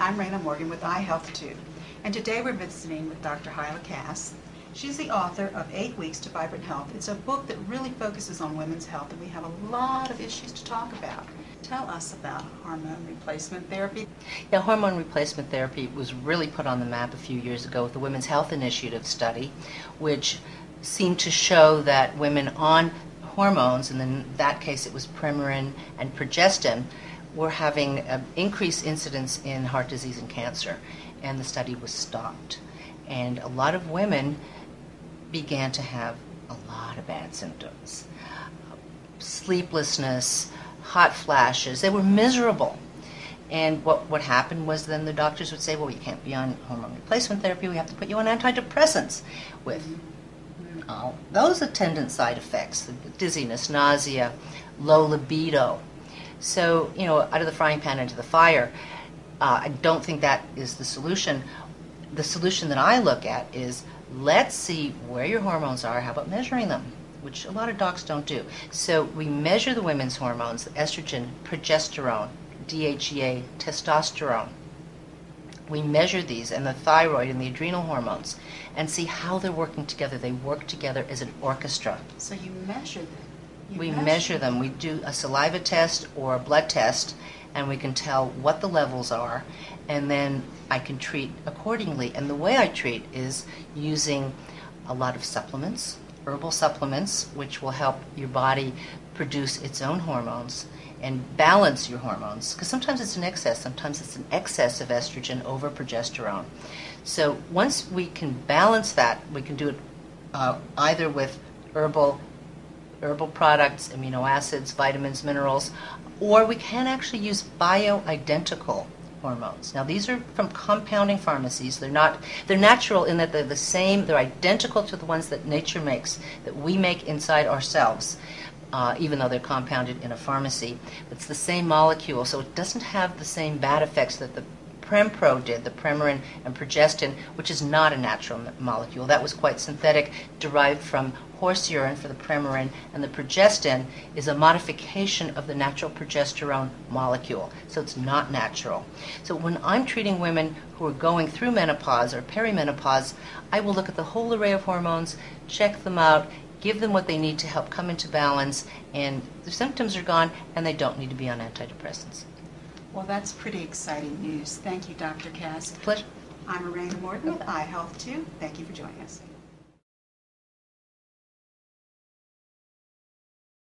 I'm Raina Morgan with iHealth 2, and today we're visiting with Dr. Hyla Cass. She's the author of 8 Weeks to Vibrant Health. It's a book that really focuses on women's health, and we have a lot of issues to talk about. Tell us about hormone replacement therapy. Yeah, hormone replacement therapy was really put on the map a few years ago with the Women's Health Initiative study, which seemed to show that women on hormones, and in that case it was Premarin and Progestin, were having an increased incidence in heart disease and cancer, and the study was stopped. And a lot of women began to have a lot of bad symptoms. Sleeplessness, hot flashes, they were miserable. And what happened was then the doctors would say, well, you can't be on hormone replacement therapy, we have to put you on antidepressants with all those attendant side effects, dizziness, nausea, low libido. So, out of the frying pan into the fire. I don't think that is the solution. The solution that I look at is, let's see where your hormones are. How about measuring them? Which a lot of docs don't do. So we measure the women's hormones, estrogen, progesterone, DHEA, testosterone. We measure these, and the thyroid and the adrenal hormones, and see how they're working together. They work together as an orchestra. So you measure them. We measure them. We do a saliva test or a blood test, and we can tell what the levels are, and then I can treat accordingly. And the way I treat is using a lot of supplements, herbal supplements, which will help your body produce its own hormones and balance your hormones, because sometimes it's an excess, sometimes it's an excess of estrogen over progesterone. So once we can balance that, we can do it either with herbal products, amino acids, vitamins, minerals, or we can actually use bioidentical hormones. Now these are from compounding pharmacies. They're natural in that they're the same, they're identical to the ones that nature makes, that we make inside ourselves, even though they're compounded in a pharmacy. It's the same molecule, so it doesn't have the same bad effects that the Prempro did, the Premarin and Progestin, which is not a natural molecule. That was quite synthetic, derived from horse urine for the Premarin, and the Progestin is a modification of the natural progesterone molecule, so it's not natural. So when I'm treating women who are going through menopause or perimenopause, I will look at the whole array of hormones, check them out, give them what they need to help come into balance, and the symptoms are gone, and they don't need to be on antidepressants. Well, that's pretty exciting news. Thank you, Dr. Cass. Pleasure. I'm Raina Morgan with iHealth 2. Thank you for joining us.